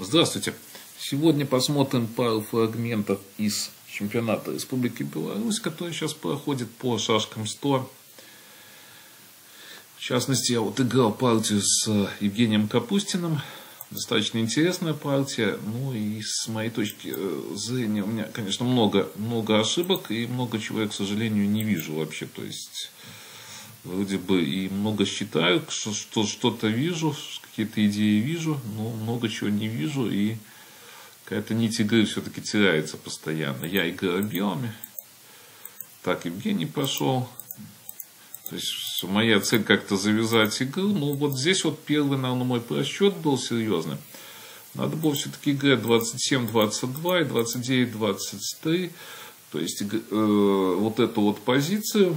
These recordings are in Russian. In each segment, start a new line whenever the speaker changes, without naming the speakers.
Здравствуйте. Сегодня посмотрим пару фрагментов из чемпионата Республики Беларусь, который сейчас проходит по шашкам 100. В частности, я вот играл партию с Евгением Капустиным. Достаточно интересная партия. Ну и с моей точки зрения у меня, конечно, много ошибок и много чего я, к сожалению, не вижу вообще. То есть вроде бы и много считаю, что что-то вижу, какие-то идеи вижу, но много чего не вижу, и какая-то нить игры все-таки теряется постоянно. Я играю белыми, так Евгений пошел. То есть моя цель как-то завязать игру. Ну вот здесь вот первый, наверное, мой просчет был серьезный. Надо было все-таки играть 27-22 и 29-23. То есть вот эту вот позицию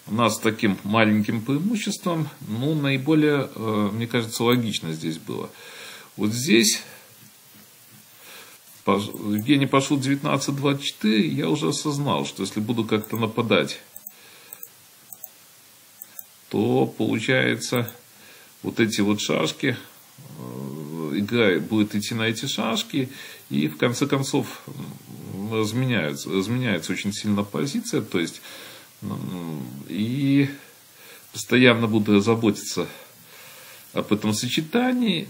у нас с таким маленьким преимуществом, ну, наиболее, мне кажется, логично здесь было. Вот здесь Евгений пошел 19-24, я уже осознал, что если буду как-то нападать, то получается вот эти вот шашки, игра будет идти на эти шашки, и в конце концов разменяется очень сильно позиция, то есть и постоянно буду заботиться об этом сочетании.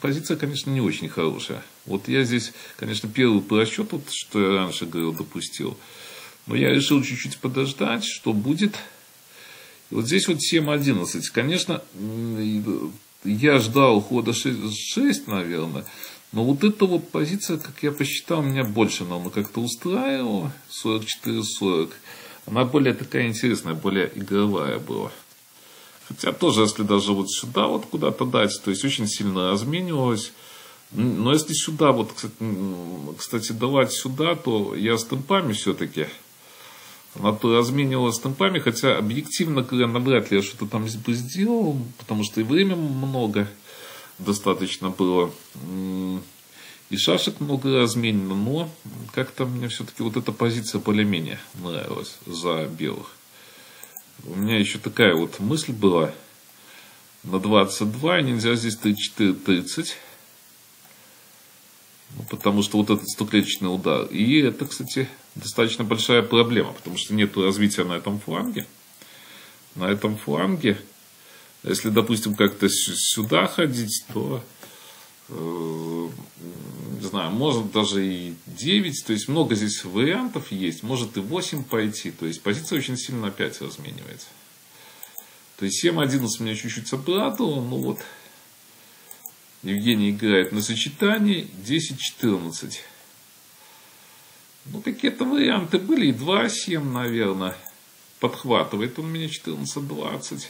Позиция, конечно, не очень хорошая. Вот я здесь, конечно, первый просчет, вот, что я раньше говорил, допустил. Но я решил чуть-чуть подождать, что будет. И вот здесь вот 7-11. Конечно, я ждал хода 6, наверное. Но вот эта вот позиция, как я посчитал, меня больше, наверное, как-то устраивала. 44-40. Она более такая интересная, более игровая была. Хотя тоже, если даже вот сюда вот куда-то дать, то есть очень сильно разменивалась. Но если сюда, вот, кстати, давать сюда, то я с темпами все-таки. Она то разменивалась с темпами, хотя объективно говоря, навряд ли я что-то там бы сделал, потому что и время много достаточно было. И шашек много разменено, но как-то мне все-таки вот эта позиция более-менее нравилась за белых. У меня еще такая вот мысль была. На 22 нельзя здесь 34-30. Ну, потому что вот этот стоклеточный удар. И это, кстати, достаточно большая проблема, потому что нет развития на этом фланге. На этом фланге, если, допустим, как-то сюда ходить, то не знаю, может даже и 9, то есть много здесь вариантов есть, может и 8 пойти, то есть позиция очень сильно опять разменивается. То есть 7-11 меня чуть-чуть обрадовало, но вот Евгений играет на сочетании 10-14. Ну какие-то варианты были, и 2-7, наверное, подхватывает он меня 14-20.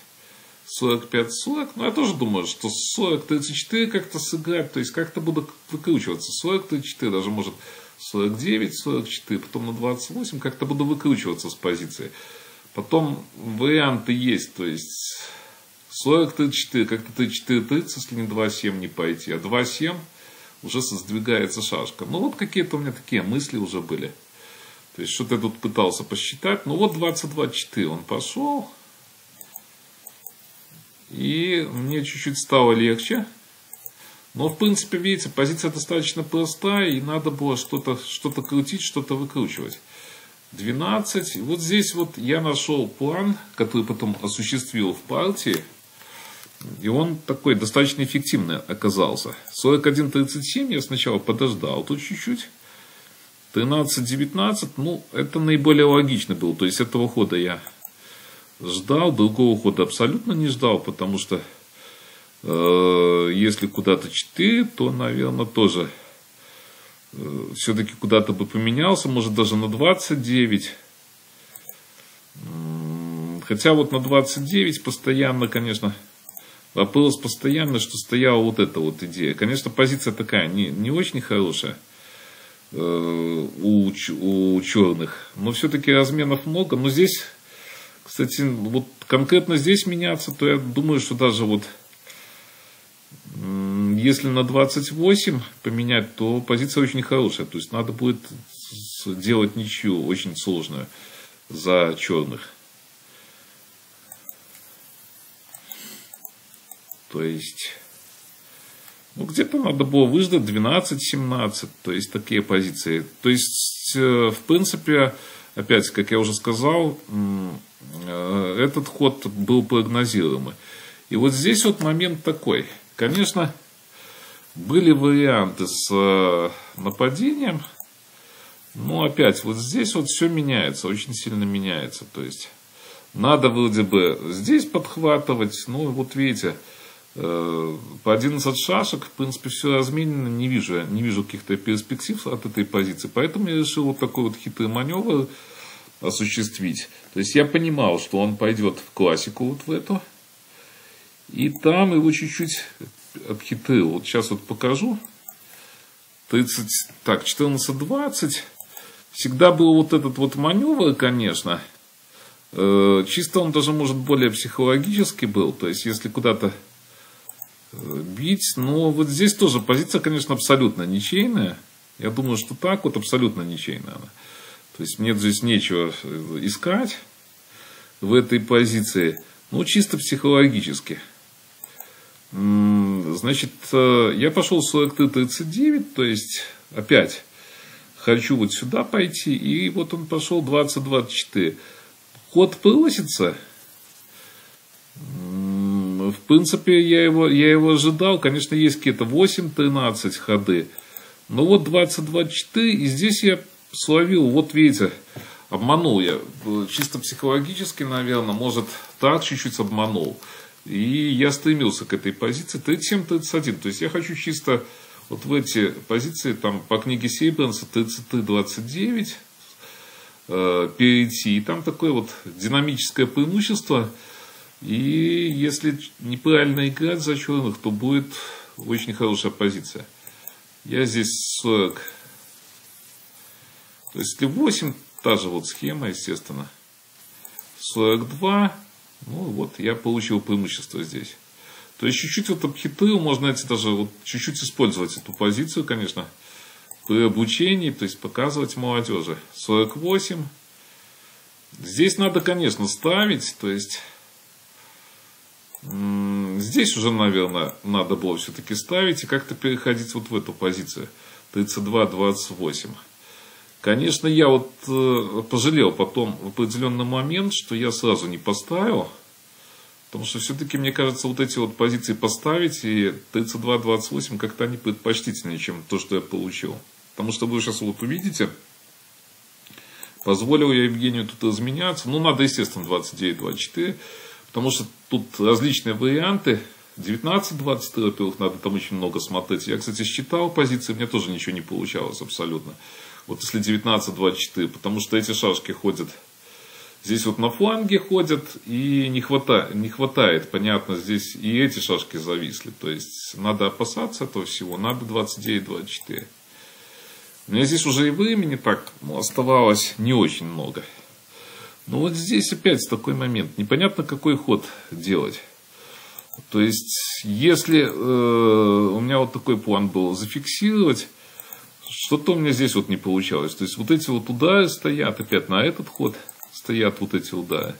45-40, но я тоже думаю, что 40-34 как-то сыграть, то есть как-то буду выкручиваться. 40-34, даже может 49-44, потом на 28 как-то буду выкручиваться с позиции. Потом варианты есть, то есть 40-34, как-то 34-30, если не 2-7 не пойти, а 2-7 уже сдвигается шашка. Ну вот какие-то у меня такие мысли уже были. То есть что-то я тут пытался посчитать. Ну вот 22-4 он пошел. И мне чуть-чуть стало легче. Но, в принципе, видите, позиция достаточно простая. И надо было что-то крутить, что-то выкручивать. 12. Вот здесь вот я нашел план, который потом осуществил в партии. И он такой достаточно эффективный оказался. 41-37 я сначала подождал тут чуть-чуть. 13-19, ну, это наиболее логично было. То есть, этого хода я ждал, другого хода абсолютно не ждал, потому что если куда-то 4, то, наверное, тоже все-таки куда-то бы поменялся, может даже на 29. Хотя вот на 29 постоянно, конечно, вопрос постоянно, что стояла вот эта вот идея. Конечно, позиция такая не очень хорошая у черных, но все-таки разменов много, но здесь... Кстати, вот конкретно здесь меняться, то я думаю, что даже вот если на 28 поменять, то позиция очень хорошая. То есть надо будет делать ничью очень сложную за черных. То есть Ну, где-то надо было выждать 12-17, то есть такие позиции. То есть, в принципе, опять, как я уже сказал, этот ход был прогнозируемый. И вот здесь вот момент такой. Конечно, были варианты с нападением, но опять, вот здесь вот все меняется, очень сильно меняется. То есть, надо вроде бы здесь подхватывать, ну, вот видите, по 11 шашек, в принципе, все разменено, не вижу каких-то перспектив от этой позиции. Поэтому я решил вот такой вот хитрый маневр осуществить. То есть, я понимал, что он пойдет в классику вот в эту. И там его чуть-чуть обхитрил. Вот сейчас вот покажу. 14-20. Всегда был вот этот вот маневр, конечно. Чисто он даже, может, более психологический был. То есть, если куда-то бить. Но вот здесь тоже позиция, конечно, абсолютно ничейная. Я думаю, что так вот абсолютно ничейная она. То есть, мне здесь нечего искать в этой позиции. Ну, чисто психологически. Значит, я пошел 43-39, то есть, опять хочу вот сюда пойти, и вот он пошел 20-24. Ход просится. В принципе, я его ожидал. Конечно, есть какие-то 8-13 ходы. Но вот 20-24, и здесь я словил, вот видите, обманул я. Чисто психологически, наверное, может, так чуть-чуть обманул. И я стремился к этой позиции 37-31. То есть, я хочу чисто вот в эти позиции, там, по книге Сейбранса 33-29 перейти. И там такое вот динамическое преимущество. И если неправильно играть за черных, то будет очень хорошая позиция. Я здесь 40. То есть, если 8, та же вот схема, естественно. 42. Ну, вот я получил преимущество здесь. То есть, чуть-чуть вот обхитрил, можно эти даже вот чуть-чуть использовать эту позицию, конечно, при обучении, то есть, показывать молодежи. 48. Здесь надо, конечно, ставить, то есть, здесь уже, наверное, надо было все-таки ставить и как-то переходить вот в эту позицию. 32-28. Конечно, я вот пожалел потом в определенный момент, что я сразу не поставил. Потому что все-таки, мне кажется, вот эти вот позиции поставить и 32-28 как-то они предпочтительнее, чем то, что я получил. Потому что вы сейчас вот увидите, позволил я Евгению тут разменяться. Ну, надо, естественно, 29-24. Потому что тут различные варианты. 19-23, во-первых, надо там очень много смотреть. Я, кстати, считал позиции, мне тоже ничего не получалось абсолютно. Вот если 19-24, потому что эти шашки ходят, здесь вот на фланге ходят, и не хватает, понятно, здесь и эти шашки зависли. То есть, надо опасаться этого всего, надо 29-24. У меня здесь уже и времени так оставалось не очень много. Но вот здесь опять такой момент, непонятно, какой ход делать. То есть, если у меня вот такой план был зафиксировать, что-то у меня здесь вот не получалось. То есть, вот эти вот удары стоят, опять на этот ход стоят вот эти удары.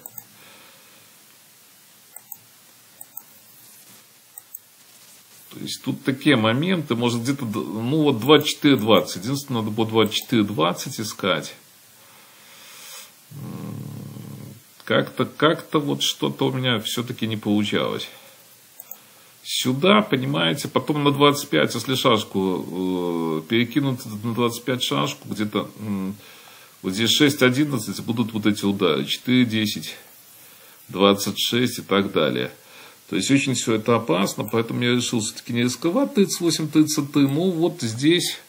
То есть, тут такие моменты, может где-то, ну вот 24-20. Единственное, надо было 24-20 искать. Как-то вот что-то у меня все-таки не получалось. Сюда, понимаете, потом на 25, если шашку перекинуть на 25 шашку, где-то вот здесь 6-11 будут вот эти удары, 4-10, 26 и так далее. То есть, очень все это опасно, поэтому я решил все-таки не рисковать 38-33, ну вот здесь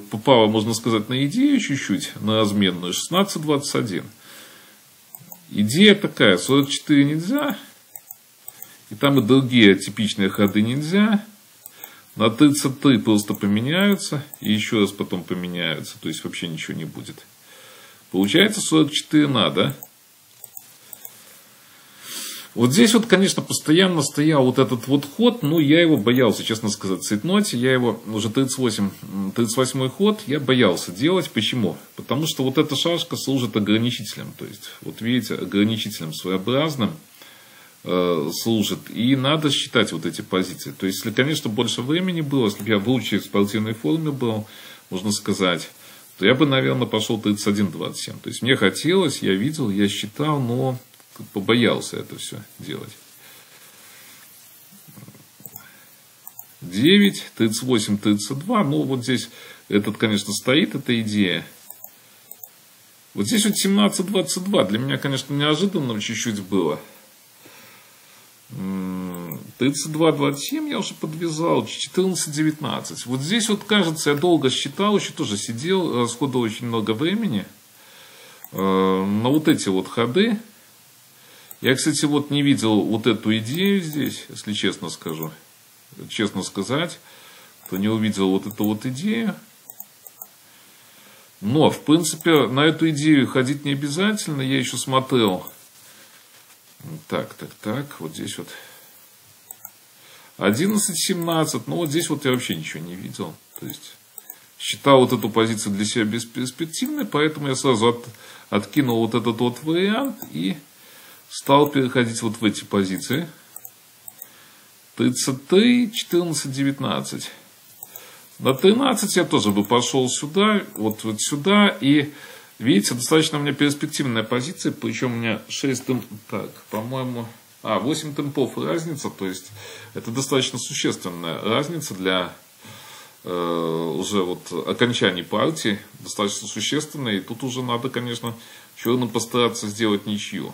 попало, можно сказать, на идею чуть-чуть, на разменную, 16-21. Идея такая, 44 нельзя, и там и другие типичные ходы нельзя, на 33 просто поменяются, и еще раз потом поменяются, то есть вообще ничего не будет. Получается 44 надо. Вот здесь вот, конечно, постоянно стоял вот этот вот ход, но я его боялся, честно сказать, цейтнуть. Я его уже 38-й ход я боялся делать. Почему? Потому что вот эта шашка служит ограничителем. То есть, вот видите, ограничителем своеобразным. служит. И надо считать вот эти позиции. То есть, если, конечно, больше времени было, если бы я в лучшей спортивной форме был, можно сказать, то я бы, наверное, пошел 31-27. То есть, мне хотелось, я видел, я считал, но побоялся это все делать. 9, 38, 32. Ну, вот здесь этот, конечно, стоит, эта идея. Вот здесь вот 17, 22. Для меня, конечно, неожиданно чуть-чуть было. 32, 27 я уже подвязал. 14, 19. Вот здесь вот, кажется, я долго считал, еще тоже сидел, расходовал очень много времени на вот эти вот ходы. Я, кстати, вот не видел вот эту идею здесь, если честно скажу. Честно сказать, то не увидел вот эту вот идею. Но, в принципе, на эту идею ходить не обязательно. Я еще смотрел. Так. Вот здесь вот 11, 17. Ну, вот здесь вот я вообще ничего не видел. То есть, считал вот эту позицию для себя бесперспективной. Поэтому я сразу откинул вот этот вот вариант. И стал переходить вот в эти позиции. 33, 14, 19. На 13 я тоже бы пошел сюда, вот сюда. И, видите, достаточно у меня перспективная позиция. Причем у меня 6 так, по-моему, 8 темпов разница. То есть, это достаточно существенная разница для уже вот окончания партии. Достаточно существенная. И тут уже надо, конечно, черным постараться сделать ничью.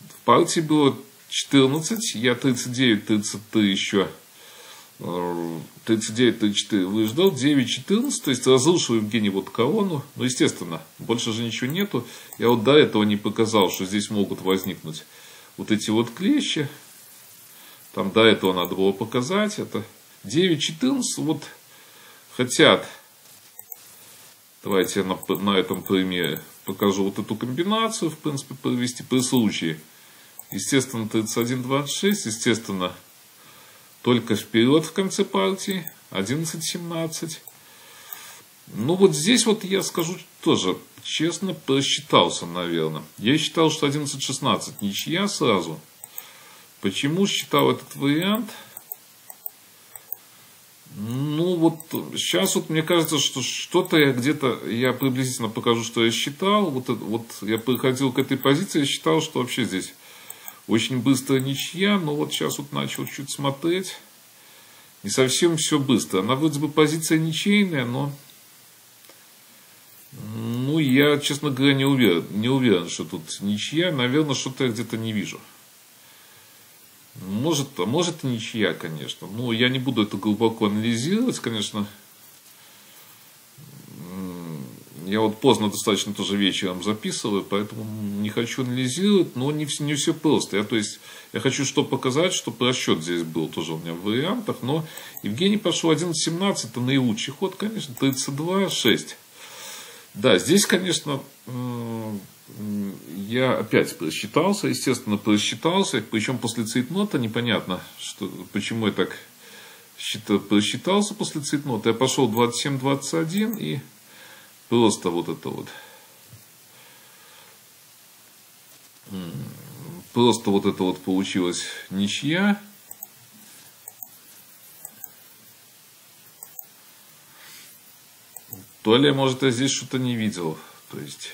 В партии было 14, я 39, 33 еще, 39, 34 выждал, 9, 14, то есть разрушил Евгений вот корону, ну, естественно, больше же ничего нету, я вот до этого не показал, что здесь могут возникнуть вот эти вот клещи, там до этого надо было показать, это 9, 14, вот хотят, давайте я на этом примере покажу вот эту комбинацию, в принципе, провести при случае. Естественно, 31, 26, естественно, только вперед в конце партии, 11, 17. Ну, вот здесь вот я скажу тоже, честно, просчитался, наверное. Я считал, что 11, 16 ничья сразу. Почему считал этот вариант? Ну, вот сейчас вот мне кажется, что что-то я где-то, я приблизительно покажу, что я считал. Вот я приходил к этой позиции, я считал, что вообще здесь очень быстро ничья, но вот сейчас вот начал чуть смотреть. Не совсем все быстро. Она вроде бы позиция ничейная, но ну, я, честно говоря, не уверен, что тут ничья. Наверное, что-то я где-то не вижу. Может и ничья, конечно. Но я не буду это глубоко анализировать, конечно. Я вот поздно достаточно тоже вечером записываю, поэтому не хочу анализировать, но не все просто. Я хочу что показать, чтобы расчет здесь был тоже у меня в вариантах, но Евгений пошел 11-17, это наилучший ход, конечно, 32-6. Да, здесь, конечно, я опять просчитался, естественно, причем после цейтнота непонятно, почему я так просчитался после цейтнота. Я пошел 27-21 и просто вот это вот. Просто вот это вот получилась ничья. То ли, может, я здесь что-то не видел. То есть,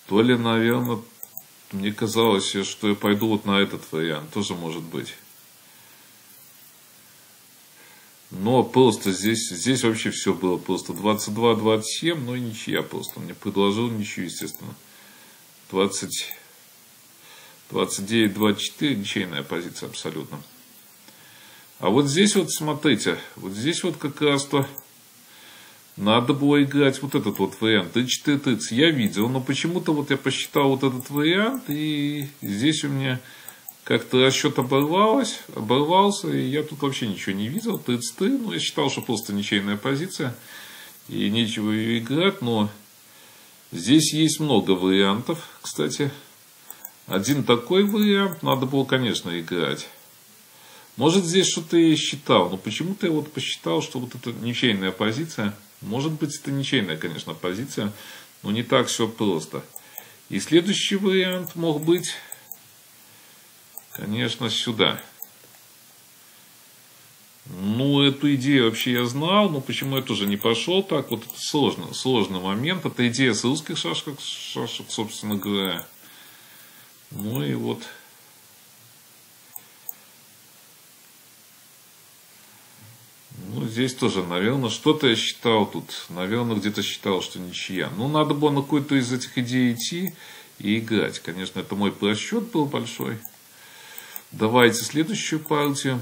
то ли, наверное, мне казалось, что я пойду вот на этот вариант. Тоже может быть. Но просто здесь вообще все было просто 22-27, но и ничья просто. Мне предложил ничью, естественно. 29-24, ничейная позиция абсолютно. А вот здесь вот, смотрите, вот здесь вот как раз-то надо было играть вот этот вот вариант. 34-30 я видел, но почему-то вот я посчитал вот этот вариант, и здесь у меня как-то расчет оборвался, и я тут вообще ничего не видел. 33, ну я считал, что просто ничейная позиция, и нечего ее играть, но здесь есть много вариантов, кстати. Один такой вариант надо было, конечно, играть. Может, здесь что-то я и считал, но почему-то я вот посчитал, что вот это ничейная позиция. Может быть, это ничейная, конечно, позиция, но не так все просто. И следующий вариант мог быть, конечно, сюда. Ну, эту идею вообще я знал, но почему я тоже не пошел так, вот это сложный момент. Это идея с русских шашек, собственно говоря. Ну и вот. Ну, здесь тоже, наверное, что-то я считал тут. Наверное, где-то считал, что ничья. Ну, надо было на какую-то из этих идей идти и играть. Конечно, это мой просчет был большой. Давайте следующую партию.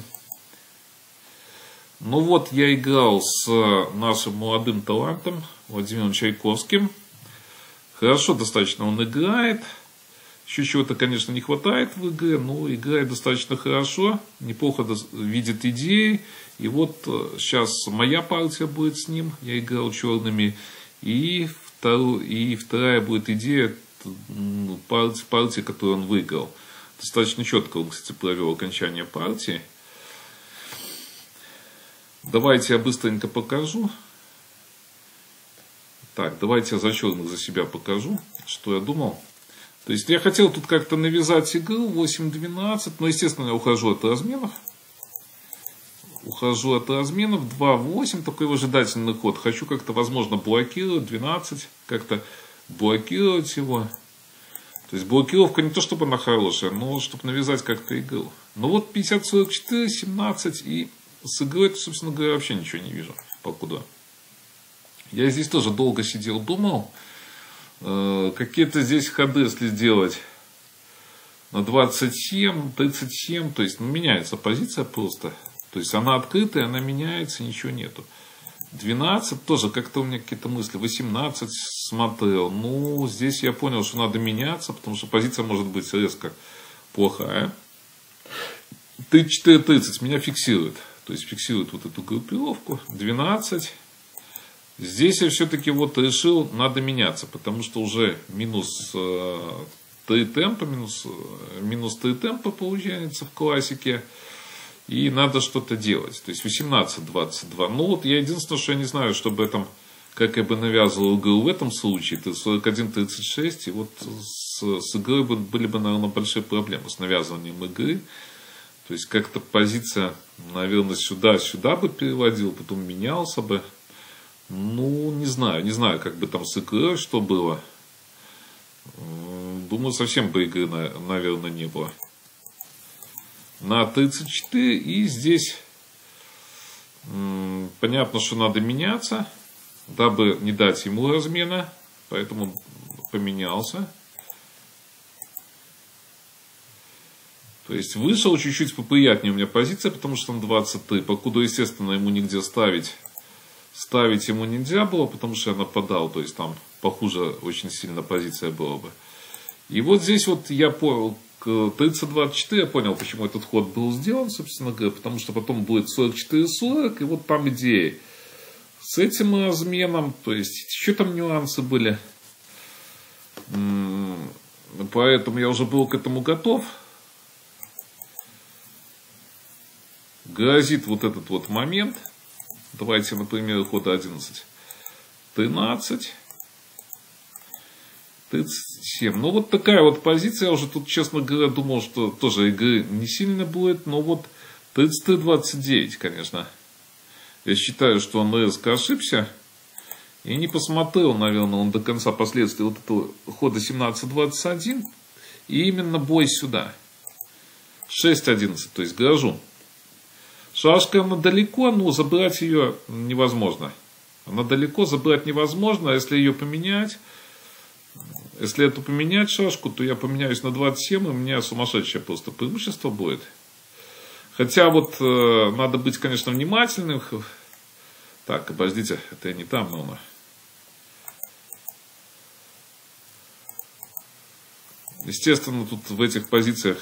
Ну вот, я играл с нашим молодым талантом Владимиром Чайковским. Хорошо достаточно он играет. Еще чего-то, конечно, не хватает в игре, но играет достаточно хорошо. Неплохо видит идеи. И вот сейчас моя партия будет с ним. Я играл черными. И вторая будет идея партии, которую он выиграл. Достаточно четко он, кстати, провел окончание партии. Давайте я быстренько покажу. Так, давайте я за черных за себя покажу, что я думал. То есть я хотел тут как-то навязать игру 8-12, но, естественно, я ухожу от разменов. Ухожу от разменов 2-8, такой выжидательный ход. Хочу как-то, возможно, блокировать 12, как-то блокировать его. То есть блокировка не то чтобы она хорошая, но чтобы навязать как-то игру. Но вот 50-44, 17 и с игрой, собственно говоря, вообще ничего не вижу покуда. Я здесь тоже долго сидел, думал, какие-то здесь ходы, если сделать на 27, 37, то есть меняется позиция просто. То есть она открытая, она меняется, ничего нету. 12 тоже как-то у меня какие-то мысли. 18 смотрел. Ну, здесь я понял, что надо меняться, потому что позиция может быть резко плохая. 34-30 меня фиксирует. То есть фиксирует вот эту группировку. 12. Здесь я все-таки вот решил, надо меняться, потому что уже минус 3 темпа, минус 3 темпа получается в классике. И надо что-то делать. То есть 18-22. Ну вот я единственное, что я не знаю, чтобы этом, как я бы навязывал игру в этом случае, это 41-36. И вот с игрой были бы, наверное, большие проблемы с навязыванием игры. То есть как-то позиция, наверное, сюда бы переводил, потом менялся бы. Ну, не знаю, как бы там с игрой что было. Думаю, совсем бы игры, наверное, не было. На 34, и здесь понятно, что надо меняться, дабы не дать ему размена, поэтому поменялся. То есть вышел чуть-чуть поприятнее у меня позиция, потому что он 23, покуда, естественно, ему нигде ставить ему нельзя было, потому что я нападал, то есть там похуже очень сильно позиция была бы. И вот здесь вот я понял, к 30-24 я понял, почему этот ход был сделан, собственно говоря, потому что потом будет 44-40, и вот там идеи с этим разменом, то есть еще там нюансы были, поэтому я уже был к этому готов. Грозит вот этот вот момент. Давайте, например, хода 11, 13, 37. Ну, вот такая вот позиция. Я уже тут, честно говоря, думал, что тоже игры не сильно будет. Но вот 33-29, конечно. Я считаю, что он резко ошибся. И не посмотрел, наверное, он до конца последствий вот этого хода 17-21. И именно бой сюда. 6-11, то есть грожу. Шашка, она далеко, но забрать ее невозможно. Она далеко, забрать невозможно, а если ее поменять, если эту поменять шашку, то я поменяюсь на 27, и у меня сумасшедшее просто преимущество будет. Хотя вот надо быть, конечно, внимательным. Так, подождите, это я не там, наверное. Естественно, тут в этих позициях,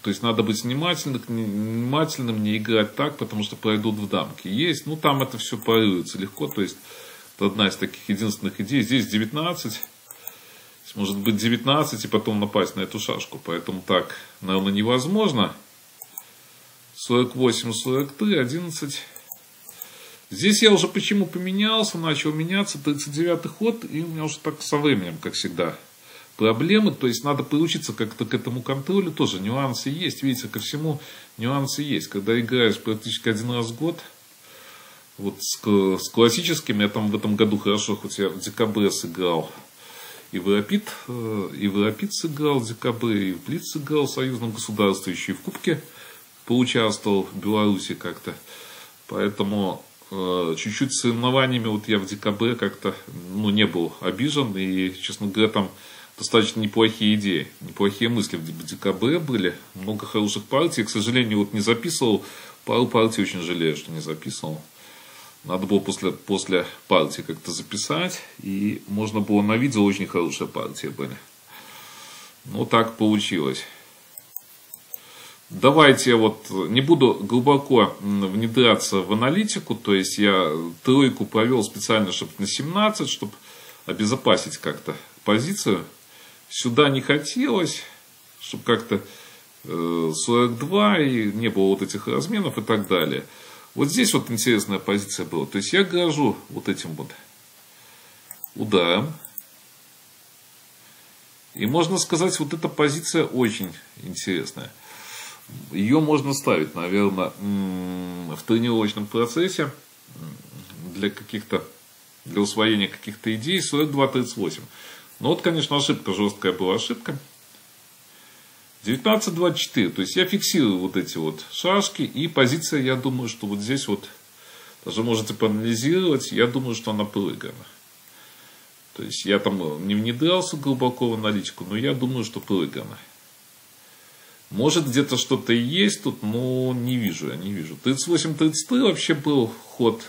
то есть надо быть внимательным, не играть так, потому что пройдут в дамки. Есть, ну там это все парируется легко, то есть это одна из таких единственных идей. Здесь 19, может быть 19 и потом напасть на эту шашку, поэтому так, наверное, невозможно. 48, 43, 11, Здесь я уже почему поменялся, начал меняться, 39-й ход, и у меня уже так со временем, как всегда, проблемы. То есть надо приучиться как-то к этому контролю, тоже нюансы есть, видите, ко всему нюансы есть. Когда играешь практически один раз в год, вот с классическими, я там в этом году хорошо, хоть я в декабре сыграл, и в Европит сыграл в декабре, и в Блиц сыграл в союзном государстве, еще и в Кубке поучаствовал в Беларуси как-то. Поэтому чуть-чуть с соревнованиями вот я в декабре как-то не был обижен. И, честно говоря, там достаточно неплохие идеи, неплохие мысли в декабре были. Много хороших партий. К сожалению, вот не записывал. Пару партий очень жалею, что не записывал. Надо было после партии как-то записать. И можно было на видео, очень хорошие партии были. Ну, так получилось. Давайте вот не буду глубоко внедряться в аналитику, то есть я тройку провел специально, чтобы на 17, чтобы обезопасить как-то позицию. Сюда не хотелось, чтобы как-то 42 и не было вот этих разменов и так далее. Вот здесь вот интересная позиция была. То есть я грожу вот этим вот ударом. И можно сказать, вот эта позиция очень интересная. Ее можно ставить, наверное, в тренировочном процессе для усвоения каких-то идей 42-38. Но вот, конечно, ошибка, жесткая была ошибка. 19-24. То есть я фиксирую вот эти вот шашки. И позиция, я думаю, что вот здесь вот, даже можете проанализировать, я думаю, что она прыгана. То есть я там не внедрялся глубоко в аналитику, но я думаю, что прыгана. Может, где-то что-то и есть тут, но не вижу, я не вижу. 38-33 вообще был ход,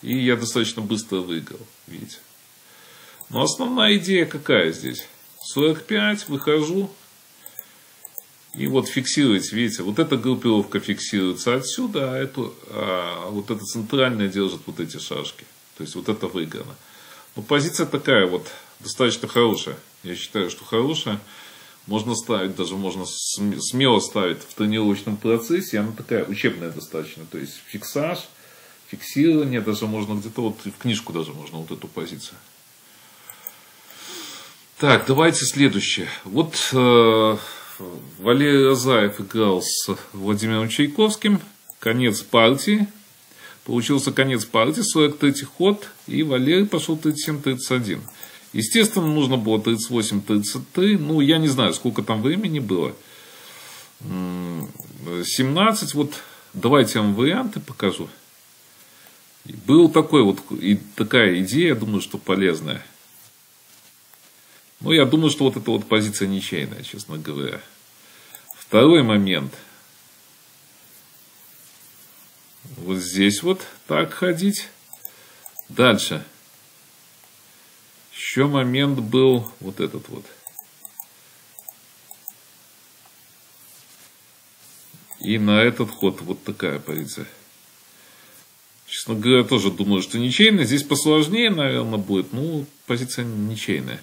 и я достаточно быстро выиграл, видите. Но основная идея какая здесь? 45, выхожу, и вот фиксируете, видите, вот эта группировка фиксируется отсюда, вот эта центральная держит вот эти шашки. То есть вот это выиграно. Но позиция такая вот, достаточно хорошая. Я считаю, что хорошая. Можно ставить, даже можно смело ставить в тренировочном процессе. Она такая учебная достаточно. То есть фиксаж, фиксирование. Даже можно где-то вот в книжку даже можно вот эту позицию. Так, давайте следующее. Вот Валерий Розаев играл с Владимиром Чайковским. Конец партии. Получился конец партии, 43-й ход. И Валерий пошел 37-31. Естественно, нужно было 38-33. Ну, я не знаю, сколько там времени было. 17. Вот давайте я вам варианты покажу. Был такой вот, такая идея, я думаю, что полезная. Ну, я думаю, что вот эта вот позиция ничейная, честно говоря. Второй момент. Вот здесь вот так ходить. Дальше. Еще момент был вот этот вот. И на этот ход вот такая позиция. Честно говоря, тоже думаю, что ничейная. Здесь посложнее, наверное, будет. Ну, позиция ничейная.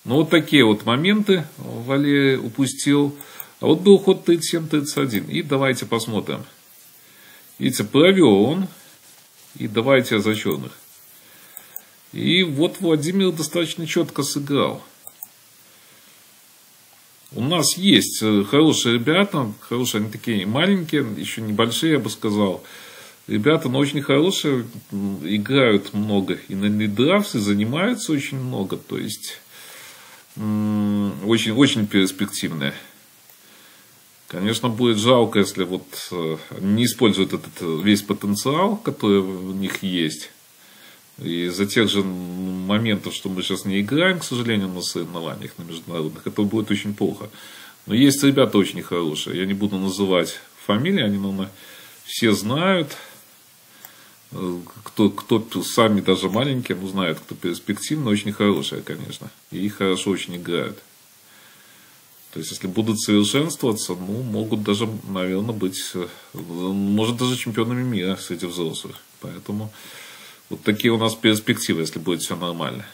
Но вот такие вот моменты Валерий упустил. А вот был ход 37-31. И давайте посмотрим. Видите, провел он. И давайте за черных. И вот Владимир достаточно четко сыграл. У нас есть хорошие ребята, хорошие, они такие маленькие, еще небольшие, я бы сказал. Ребята, но очень хорошие, играют много и на лиддрафт, и занимаются очень много. То есть, очень, очень перспективные. Конечно, будет жалко, если вот не используют этот весь потенциал, который у них есть. И из-за тех же моментов, что мы сейчас не играем, к сожалению, на соревнованиях на международных, это будет очень плохо. Но есть ребята очень хорошие. Я не буду называть фамилии, они, наверное, все знают. Кто сами даже маленькие, но знают, кто перспективно, очень хорошие, конечно. И хорошо очень играют. То есть, если будут совершенствоваться, ну, могут даже, наверное, быть, может, даже чемпионами мира среди взрослых. Поэтому вот такие у нас перспективы, если будет все нормально.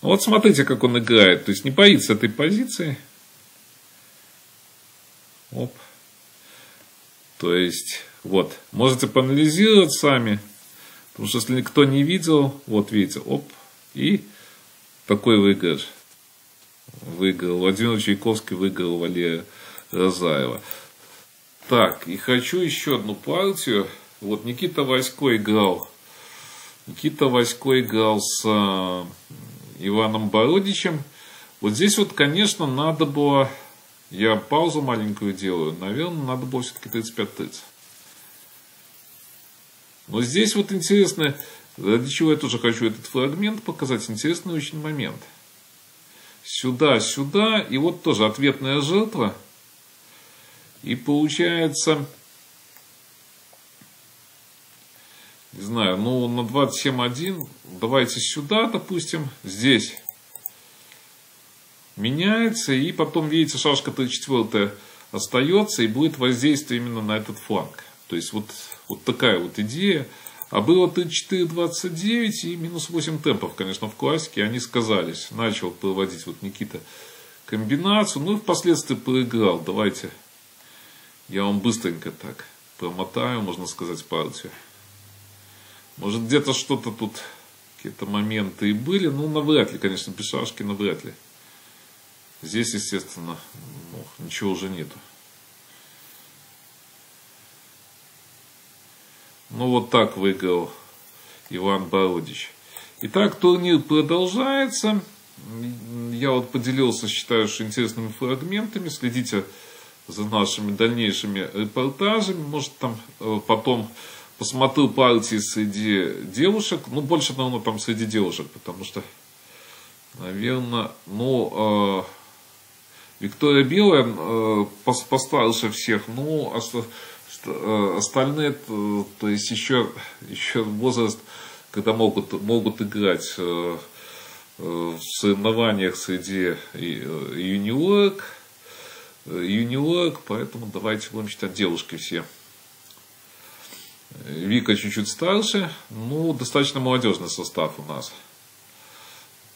Ну, вот смотрите, как он играет. То есть, не боится этой позиции. Оп. То есть, вот, можете поанализировать сами. Потому что если никто не видел, вот видите, оп, и такой выигрыш. Выиграл Владимир Чайковский, выиграл Валерия Розаева. Так, и хочу еще одну партию. Вот Никита Васько играл. Никита Васько играл с Иваном Бородичем. Вот здесь вот, конечно, надо было... Я паузу маленькую делаю. Наверное, надо было все-таки 35-30. Но здесь вот интересно, ради чего я тоже хочу этот фрагмент показать. Интересный очень момент. Сюда, сюда. И вот тоже ответная жертва. И получается... Не знаю, ну на 27-1. Давайте сюда, допустим. Здесь. Меняется, и потом, видите, шашка 3/4 остается, и будет воздействие именно на этот фланг. То есть, вот такая вот идея. А было 3-4-29 и минус 8 темпов, конечно, в классике, они сказались. Начал проводить вот Никита комбинацию, ну и впоследствии проиграл. Давайте я вам быстренько так промотаю, можно сказать, партию. Может, где-то что-то тут, какие-то моменты и были, ну, навряд ли, конечно, без шашки, навряд ли. Здесь, естественно, ну, ничего уже нету. Ну, вот так выиграл Иван Бородич. Итак, турнир продолжается. Я вот поделился, считаю, что интересными фрагментами. Следите за нашими дальнейшими репортажами. Может, там потом посмотрю партии среди девушек. Ну, больше, наверное, там среди девушек, потому что, наверное, ну... Виктория Белая постарше всех, но остальные, то есть еще возраст, когда могут играть в соревнованиях среди юниорок, поэтому давайте будем считать девушки все. Вика чуть-чуть старше, ну, достаточно молодежный состав у нас.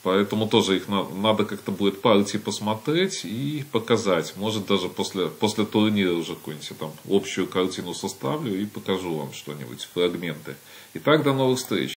Поэтому тоже их надо как-то будет партии посмотреть и показать. Может, даже после турнира уже какую-нибудь там общую картину составлю и покажу вам что-нибудь, фрагменты. Итак, до новых встреч.